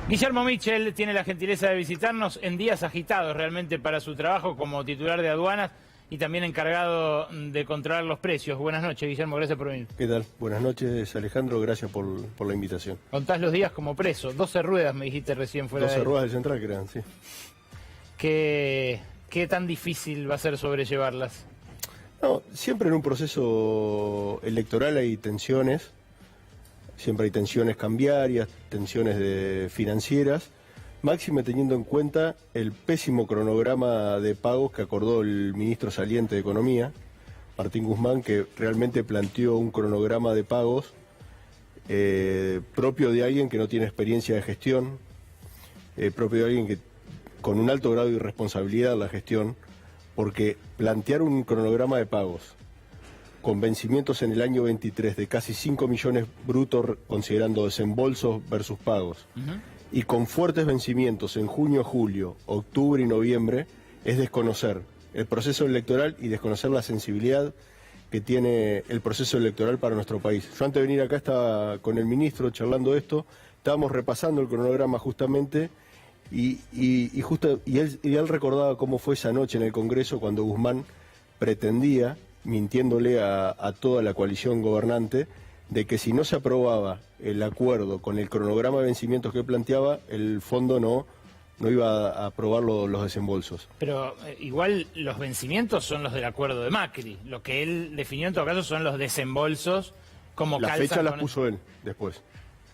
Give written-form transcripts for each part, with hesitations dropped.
Guillermo Michel tiene la gentileza de visitarnos en días agitados realmente para su trabajo como titular de aduanas y también encargado de controlar los precios. Buenas noches, Guillermo, gracias por venir. ¿Qué tal? Buenas noches, Alejandro, gracias por la invitación. Contás los días como preso, 12 ruedas me dijiste recién fuera 12 de ahí. ruedas del central que eran, sí. ¿Qué tan difícil va a ser sobrellevarlas? No, siempre en un proceso electoral hay tensiones, siempre hay tensiones cambiarias, tensiones financieras, máxime teniendo en cuenta el pésimo cronograma de pagos que acordó el ministro saliente de Economía, Martín Guzmán, que realmente planteó un cronograma de pagos propio de alguien que no tiene experiencia de gestión, propio de alguien que con un alto grado de irresponsabilidad en la gestión, porque plantear un cronograma de pagos con vencimientos en el año 23 de casi 5 millones brutos, considerando desembolsos versus pagos, y con fuertes vencimientos en junio, julio, octubre y noviembre, es desconocer el proceso electoral y desconocer la sensibilidad que tiene el proceso electoral para nuestro país. Yo antes de venir acá estaba con el ministro charlando esto, estábamos repasando el cronograma justamente, y él recordaba cómo fue esa noche en el Congreso cuando Guzmán pretendía, mintiéndole a toda la coalición gobernante, de que si no se aprobaba el acuerdo con el cronograma de vencimientos que planteaba, el fondo no iba a aprobar los desembolsos. Pero igual los vencimientos son los del acuerdo de Macri. Lo que él definió en todo caso son los desembolsos como la fecha las puso él después.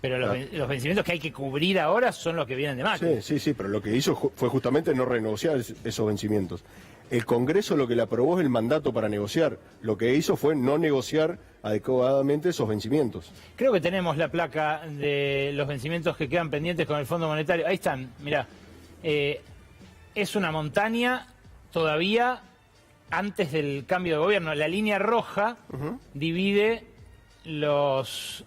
Pero los vencimientos que hay que cubrir ahora son los que vienen de Macri. Sí, pero lo que hizo fue justamente no renegociar esos vencimientos. El Congreso lo que le aprobó es el mandato para negociar. Lo que hizo fue no negociar adecuadamente esos vencimientos. Creo que tenemos la placa de los vencimientos que quedan pendientes con el Fondo Monetario. Ahí están, mirá. Es una montaña todavía antes del cambio de gobierno. La línea roja divide los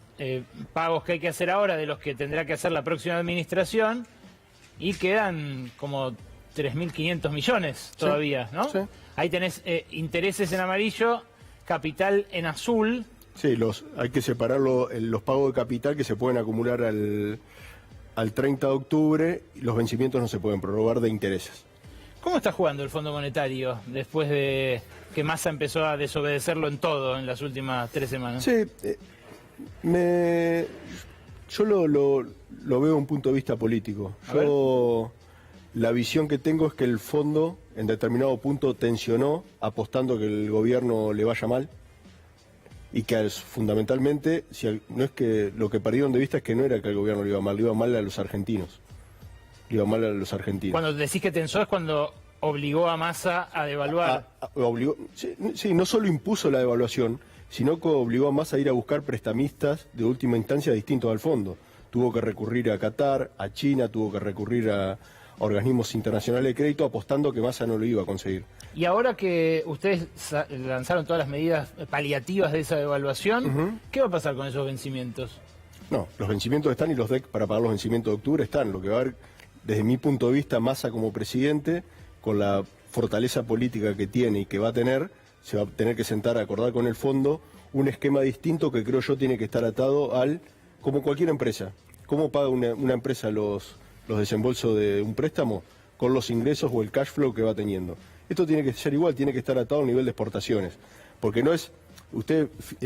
pagos que hay que hacer ahora de los que tendrá que hacer la próxima administración y quedan como 3.500 millones todavía, ¿no? Sí. Ahí tenés intereses en amarillo, capital en azul. Sí, hay que separar los pagos de capital que se pueden acumular al 30 de octubre, y los vencimientos no se pueden prorrogar de intereses. ¿Cómo está jugando el Fondo Monetario después de que Massa empezó a desobedecerlo en todo en las últimas 3 semanas? Sí, yo lo veo de un punto de vista político. La visión que tengo es que el fondo en determinado punto tensionó apostando que el gobierno le vaya mal y que fundamentalmente, no es que lo que perdieron de vista es que no era que el gobierno le iba mal a los argentinos. Le iba mal a los argentinos. Cuando decís que tensó es cuando obligó a Massa a devaluar. Sí, no solo impuso la devaluación, sino que obligó a Massa a ir a buscar prestamistas de última instancia distintos al fondo. Tuvo que recurrir a Qatar, a China, tuvo que recurrir a organismos internacionales de crédito apostando que Massa no lo iba a conseguir. Y ahora que ustedes lanzaron todas las medidas paliativas de esa devaluación, ¿qué va a pasar con esos vencimientos? No, los vencimientos están y los DEC para pagar los vencimientos de octubre están. Lo que va a haber, desde mi punto de vista, Massa como presidente, con la fortaleza política que tiene y que va a tener, se va a tener que sentar a acordar con el fondo un esquema distinto que creo yo tiene que estar atado como cualquier empresa. ¿Cómo paga una empresa los desembolsos de un préstamo? Con los ingresos o el cash flow que va teniendo. Esto tiene que ser igual, tiene que estar atado a nivel de exportaciones. Porque no es,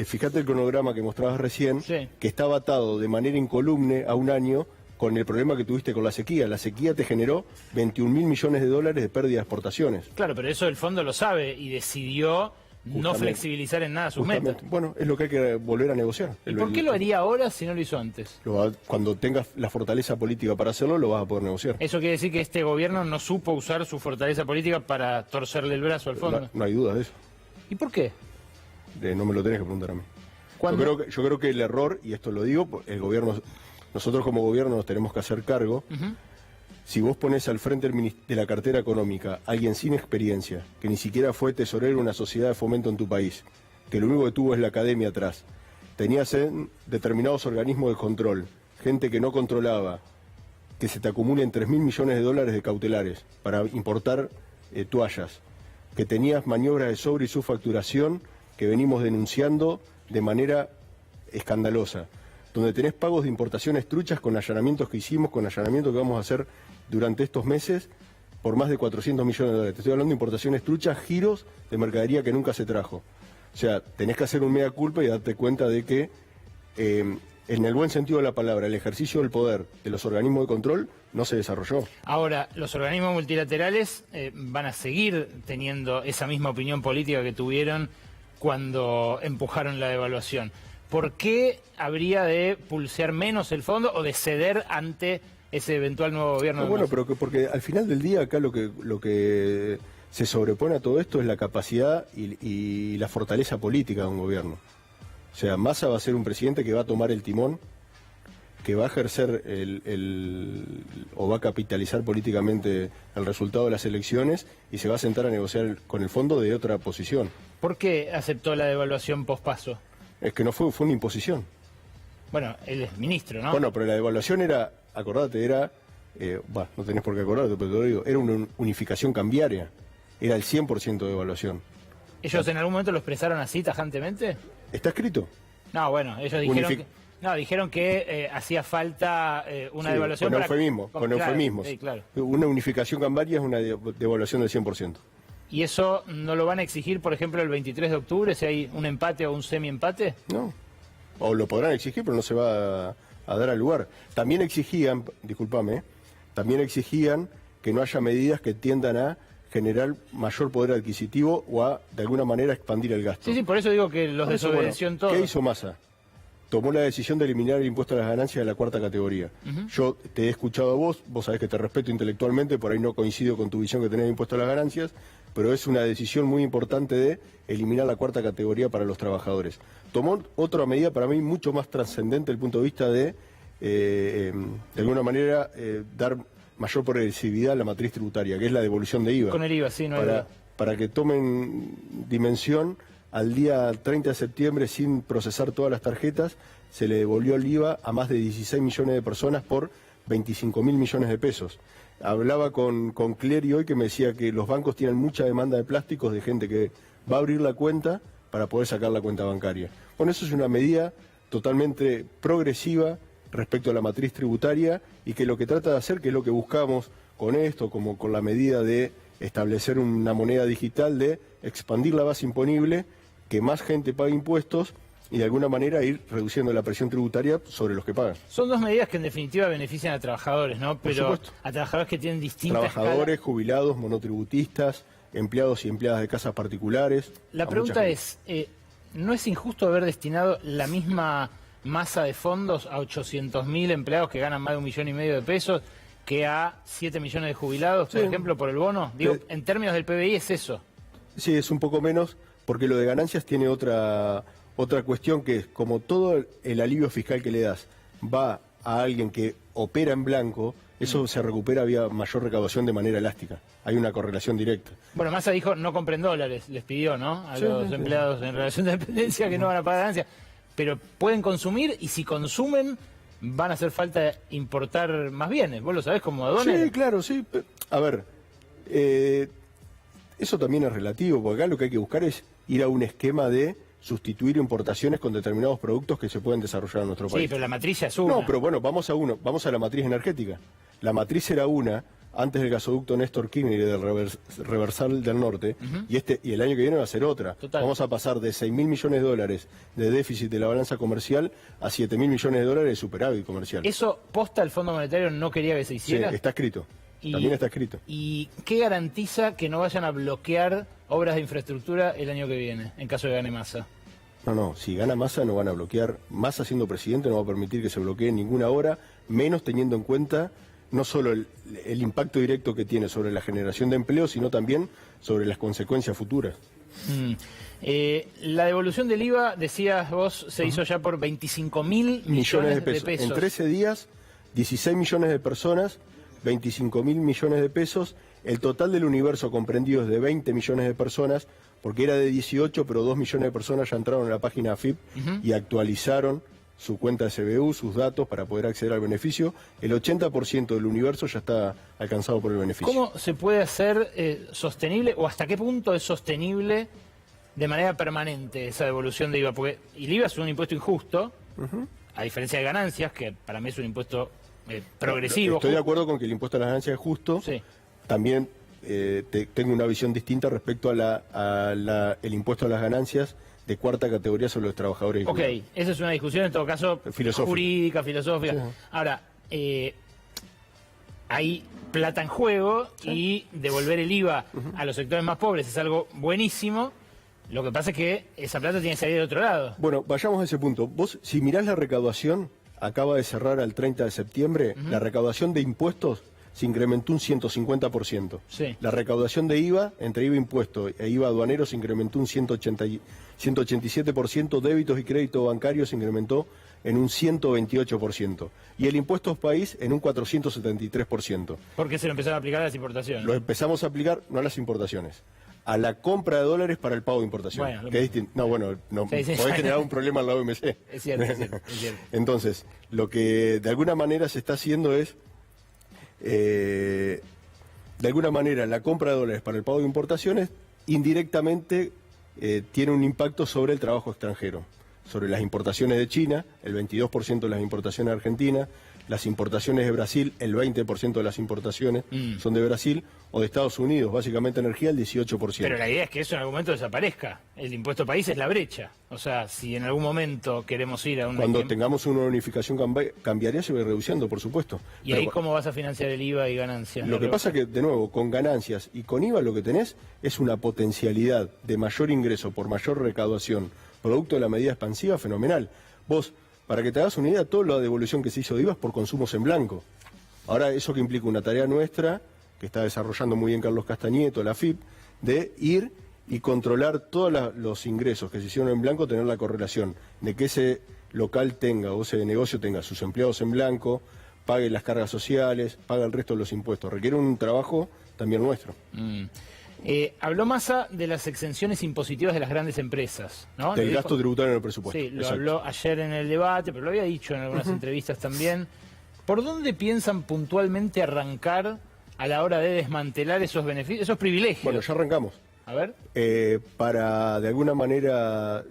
fíjate el cronograma que mostrabas recién, sí, que estaba atado de manera incolume a un año con el problema que tuviste con la sequía. La sequía te generó 21.000 millones de dólares de pérdida de exportaciones. Claro, pero eso el fondo lo sabe y decidió no flexibilizar en nada sus metas. Bueno, es lo que hay que volver a negociar. ¿Y por qué lo haría ahora si no lo hizo antes? Cuando tengas la fortaleza política para hacerlo, lo vas a poder negociar. ¿Eso quiere decir que este gobierno no supo usar su fortaleza política para torcerle el brazo al fondo? No hay duda de eso. ¿Y por qué? No me lo tenés que preguntar a mí. Yo creo que el error, y esto lo digo, nosotros como gobierno nos tenemos que hacer cargo. Si vos ponés al frente de la cartera económica a alguien sin experiencia, que ni siquiera fue tesorero de una sociedad de fomento en tu país, que lo único que tuvo es la academia atrás, tenías en determinados organismos de control, gente que no controlaba, que se te acumulen 3.000 millones de dólares de cautelares para importar toallas, que tenías maniobras de sobre y subfacturación que venimos denunciando de manera escandalosa. donde tenés pagos de importaciones truchas con allanamientos que hicimos, con allanamientos que vamos a hacer durante estos meses, por más de 400 millones de dólares. Te estoy hablando de importaciones truchas, giros de mercadería que nunca se trajo. O sea, tenés que hacer un mea culpa y darte cuenta de que, en el buen sentido de la palabra, el ejercicio del poder de los organismos de control no se desarrolló. Ahora, los organismos multilaterales van a seguir teniendo esa misma opinión política que tuvieron cuando empujaron la devaluación. ¿Por qué habría de pulsear menos el fondo o de ceder ante ese eventual nuevo gobierno? No, bueno, pero porque al final del día acá lo que se sobrepone a todo esto es la capacidad y la fortaleza política de un gobierno. O sea, Massa va a ser un presidente que va a tomar el timón, que va a ejercer o va a capitalizar políticamente el resultado de las elecciones y se va a sentar a negociar con el fondo de otra posición. ¿Por qué aceptó la devaluación pospaso? Es que no fue una imposición. Bueno, él es ministro, ¿no? Bueno, pero la devaluación era, acordate, era, no tenés por qué acordarte, pero te lo digo, era una unificación cambiaria, era el 100% de devaluación. ¿Ellos en algún momento lo expresaron así tajantemente? ¿Está escrito? No, bueno, ellos dijeron que hacía falta una devaluación con eufemismos. Sí, claro. Una unificación cambiaria es una devaluación del 100%. ¿Y eso no lo van a exigir, por ejemplo, el 23 de octubre, si hay un empate o un semi-empate? No. O lo podrán exigir, pero no se va a dar al lugar. También exigían, discúlpame, que no haya medidas que tiendan a generar mayor poder adquisitivo o a, de alguna manera, expandir el gasto. Sí, por eso digo que los desobedeció en todo. ¿Qué hizo Massa? Tomó la decisión de eliminar el impuesto a las ganancias de la cuarta categoría. Yo te he escuchado a vos sabés que te respeto intelectualmente, por ahí no coincido con tu visión que tenés de impuesto a las ganancias, pero es una decisión muy importante de eliminar la cuarta categoría para los trabajadores. Tomó otra medida para mí mucho más trascendente desde el punto de vista de alguna manera, dar mayor progresividad a la matriz tributaria, que es la devolución de IVA. Con el IVA, sí, no hay duda. Para que tomen dimensión, al día 30 de septiembre, sin procesar todas las tarjetas, se le devolvió el IVA a más de 16 millones de personas por 25.000 millones de pesos. Hablaba con Clery hoy que me decía que los bancos tienen mucha demanda de plásticos de gente que va a abrir la cuenta para poder sacar la cuenta bancaria. Bueno, eso es una medida totalmente progresiva respecto a la matriz tributaria y que lo que trata de hacer, que es lo que buscamos con esto, como con la medida de establecer una moneda digital, de expandir la base imponible, que más gente pague impuestos y de alguna manera ir reduciendo la presión tributaria sobre los que pagan. Son dos medidas que en definitiva benefician a trabajadores, ¿no? Pero por supuesto. A trabajadores que tienen distintas trabajadores, jubilados, monotributistas, empleados y empleadas de casas particulares. La pregunta es, ¿no es injusto haber destinado la misma masa de fondos a 800.000 empleados que ganan más de 1,5 millones de pesos que a 7 millones de jubilados, por ejemplo, por el bono? Digo, en términos del PBI es eso. Sí, es un poco menos, porque lo de ganancias tiene otra cuestión, que es como todo el alivio fiscal que le das va a alguien que opera en blanco, eso se recupera vía mayor recaudación de manera elástica. Hay una correlación directa. Bueno, Massa dijo no compren dólares, les pidió, ¿no? A los empleados en relación de dependencia que no van a pagar ganancias. Pero pueden consumir y si consumen van a hacer falta importar más bienes. ¿Vos lo sabés como aduanero? Sí, claro, sí. A ver, eso también es relativo, porque acá lo que hay que buscar es ir a un esquema de sustituir importaciones con determinados productos que se pueden desarrollar en nuestro país. Sí, pero la matriz es una. No, pero bueno, vamos a la matriz energética. La matriz era una antes del gasoducto Néstor Kirchner y del reversal del norte, y el año que viene va a ser otra. Total. Vamos a pasar de 6.000 millones de dólares de déficit de la balanza comercial a 7.000 millones de dólares de superávit comercial. ¿Eso posta el Fondo Monetario no quería que se hiciera? Sí, está escrito. También está escrito. ¿Y qué garantiza que no vayan a bloquear obras de infraestructura el año que viene, en caso de gane Massa? No, si gana Massa no van a bloquear. Massa siendo presidente no va a permitir que se bloquee ninguna obra, menos teniendo en cuenta no solo el impacto directo que tiene sobre la generación de empleo, sino también sobre las consecuencias futuras. La devolución del IVA, decías vos, se hizo ya por 25.000 millones de pesos. En 13 días, 16 millones de personas, 25.000 millones de pesos. El total del universo comprendido es de 20 millones de personas, porque era de 18, pero 2 millones de personas ya entraron a la página AFIP y actualizaron su cuenta de CBU, sus datos para poder acceder al beneficio. El 80% del universo ya está alcanzado por el beneficio. ¿Cómo se puede hacer sostenible o hasta qué punto es sostenible de manera permanente esa devolución de IVA? Porque el IVA es un impuesto injusto. a diferencia de ganancias, que para mí es un impuesto progresivo. Estoy de acuerdo con que el impuesto a las ganancias es justo. Sí. También tengo una visión distinta respecto a el impuesto a las ganancias de cuarta categoría sobre los trabajadores. Ok, esa es una discusión en todo caso jurídica, filosófica. Sí. Ahora, hay plata en juego y devolver el IVA a los sectores más pobres es algo buenísimo. Lo que pasa es que esa plata tiene que salir de otro lado. Bueno, vayamos a ese punto. Vos, si mirás la recaudación, acaba de cerrar al 30 de septiembre, la recaudación de impuestos se incrementó un 150%. Sí. La recaudación de IVA, entre IVA impuesto e IVA aduanero, se incrementó un 187%, débitos y crédito bancario se incrementó en un 128%. Y el impuesto país en un 473%. ¿Por qué se lo empezaron a aplicar a las importaciones? Lo empezamos a aplicar, no a las importaciones, a la compra de dólares para el pago de importaciones. Bueno, que es distinto. No, bueno, podés generar un problema al lado de OMC. Es cierto, es cierto. Entonces, lo que de alguna manera se está haciendo es, de alguna manera, la compra de dólares para el pago de importaciones indirectamente tiene un impacto sobre el trabajo extranjero, sobre las importaciones de China, el 22% de las importaciones de Argentina, las importaciones de Brasil, el 20% de las importaciones son de Brasil, o de Estados Unidos, básicamente energía, el 18%. Pero la idea es que eso en algún momento desaparezca. El impuesto país es la brecha. O sea, si en algún momento queremos ir a un... Cuando tengamos una unificación cambiaría, se va reduciendo, por supuesto. ¿Y ahí cómo vas a financiar el IVA y ganancias? Lo que pasa es que, de nuevo, con ganancias y con IVA lo que tenés es una potencialidad de mayor ingreso por mayor recaudación, producto de la medida expansiva, fenomenal. Vos, para que te hagas una idea, toda la devolución que se hizo de IVA es por consumos en blanco. Ahora, eso que implica una tarea nuestra, que está desarrollando muy bien Carlos Castañeto, la FIP, de ir y controlar todos los ingresos que se hicieron en blanco, tener la correlación de que ese local tenga o ese negocio tenga sus empleados en blanco, pague las cargas sociales, pague el resto de los impuestos. Requiere un trabajo también nuestro. Habló Massa de las exenciones impositivas de las grandes empresas, ¿no? Del gasto tributario en el presupuesto. Sí, lo habló ayer en el debate, pero lo había dicho en algunas entrevistas también. ¿Por dónde piensan puntualmente arrancar a la hora de desmantelar esos beneficios, esos privilegios? Bueno, ya arrancamos. A ver. Para, de alguna manera,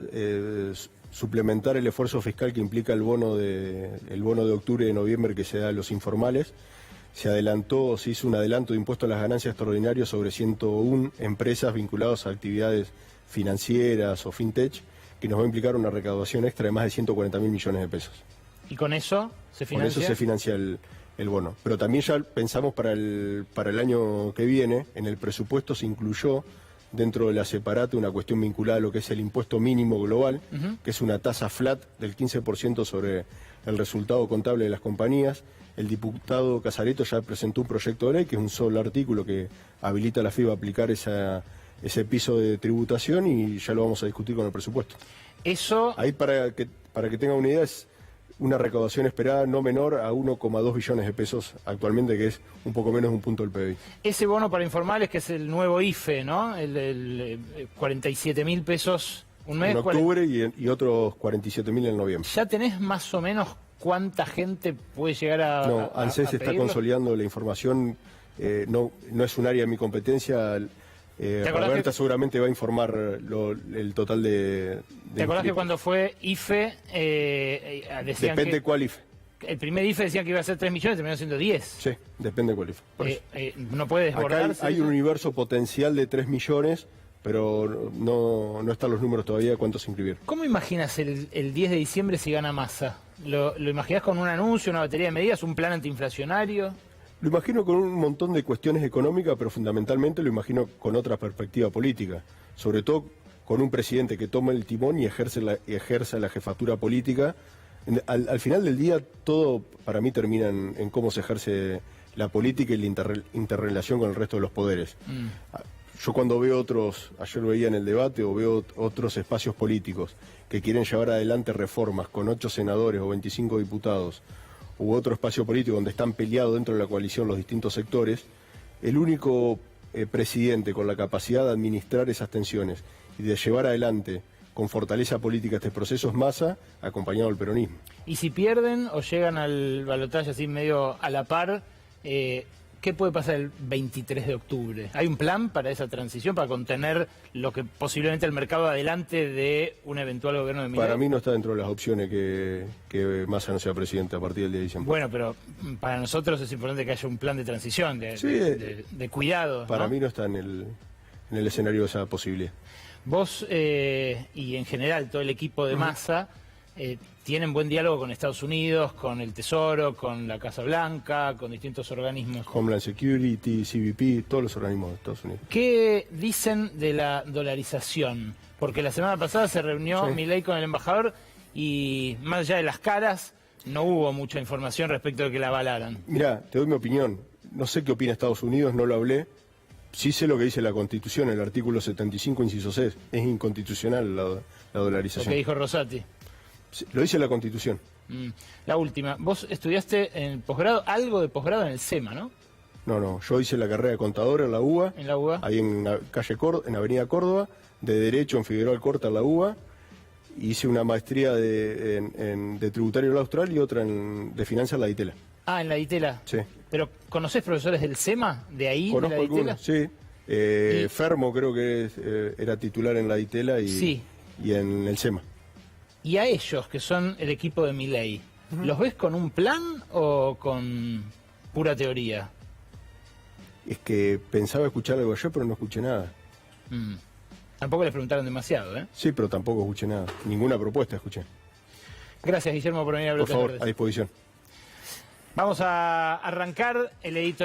suplementar el esfuerzo fiscal que implica el bono de octubre y de noviembre que se da a los informales, se hizo un adelanto de impuesto a las ganancias extraordinarias sobre 101 empresas vinculadas a actividades financieras o fintech, que nos va a implicar una recaudación extra de más de 140.000 millones de pesos. ¿Y con eso se financia? Con eso se financia el bono. Pero también ya pensamos para el año que viene, en el presupuesto se incluyó dentro de la separata una cuestión vinculada a lo que es el impuesto mínimo global, que es una tasa flat del 15% sobre el resultado contable de las compañías. El diputado Casareto ya presentó un proyecto de ley, que es un solo artículo que habilita a la FIB a aplicar ese piso de tributación, y ya lo vamos a discutir con el presupuesto. Eso... Ahí, para que tenga una idea, es una recaudación esperada no menor a 1,2 billones de pesos actualmente, que es un poco menos de un punto del PBI. Ese bono para informales, que es el nuevo IFE, ¿no? El 47.000 pesos un mes. En octubre y otros 47.000 en noviembre. ¿Ya tenés más o menos cuánta gente puede llegar a No, ANSES está consolidando la información, no es un área de mi competencia. Roberta seguramente va a informar el total de ¿Te acordás que cuando fue IFE decían depende cuál IFE? El primer IFE decían que iba a ser 3 millones, terminó siendo 10. Sí, depende cuál IFE. No puede desbordarse. Acá hay un universo potencial de 3 millones, pero no están los números todavía de cuántos inscribir. ¿Cómo imaginas el 10 de diciembre si gana Massa? ¿Lo imaginás con un anuncio, una batería de medidas, un plan antiinflacionario? Lo imagino con un montón de cuestiones económicas, pero fundamentalmente lo imagino con otra perspectiva política. Sobre todo con un presidente que toma el timón y ejerce la jefatura política. Al final del día, todo para mí termina en cómo se ejerce la política y la interrelación con el resto de los poderes. Yo cuando veo ayer veía en el debate, o veo otros espacios políticos que quieren llevar adelante reformas con 8 senadores o 25 diputados, u otro espacio político donde están peleados dentro de la coalición los distintos sectores, el único presidente con la capacidad de administrar esas tensiones y de llevar adelante con fortaleza política este proceso es Massa, acompañado del peronismo. Y si pierden o llegan al balotaje así medio a la par, ¿qué puede pasar el 23 de octubre? ¿Hay un plan para esa transición, para contener lo que posiblemente el mercado adelante de un eventual gobierno de Milei? Para mí no está dentro de las opciones que Massa no sea presidente a partir del día de diciembre. Bueno, pero para nosotros es importante que haya un plan de transición, de cuidado. Para ¿no? mí no está en el escenario de esa posibilidad. Vos y en general todo el equipo de Massa tienen buen diálogo con Estados Unidos, con el Tesoro, con la Casa Blanca, con distintos organismos. Homeland Security, CBP, todos los organismos de Estados Unidos. ¿Qué dicen de la dolarización? Porque la semana pasada se reunió Milei con el embajador y más allá de las caras no hubo mucha información respecto de que la avalaran. Mirá, te doy mi opinión. No sé qué opina Estados Unidos, no lo hablé. Sí sé lo que dice la Constitución, el artículo 75, inciso 6. Es inconstitucional la dolarización. Lo que dijo Rosati. Lo dice la Constitución. La última. Vos estudiaste en el posgrado, algo de posgrado en el SEMA, ¿no? No, yo hice la carrera de contador en la UBA. En la UBA. Ahí en la calle en Avenida Córdoba, de Derecho en Figueroa Alcorta en la UBA. Hice una maestría de tributario en la Austral y otra de finanzas en la DITELA. Ah, en la DITELA. Sí. ¿Pero conocés profesores del SEMA? ¿De ahí, Conozco de la DITELA? algunos, sí. Fermo creo que era titular en la DITELA y en el SEMA. Y a ellos, que son el equipo de Milei, ¿los ves con un plan o con pura teoría? Es que pensaba escuchar algo ayer, pero no escuché nada. Tampoco les preguntaron demasiado, ¿eh? Sí, pero tampoco escuché nada. Ninguna propuesta escuché. Gracias, Guillermo, por venir a hablar. Por favor, a disposición. Vamos a arrancar el editorial.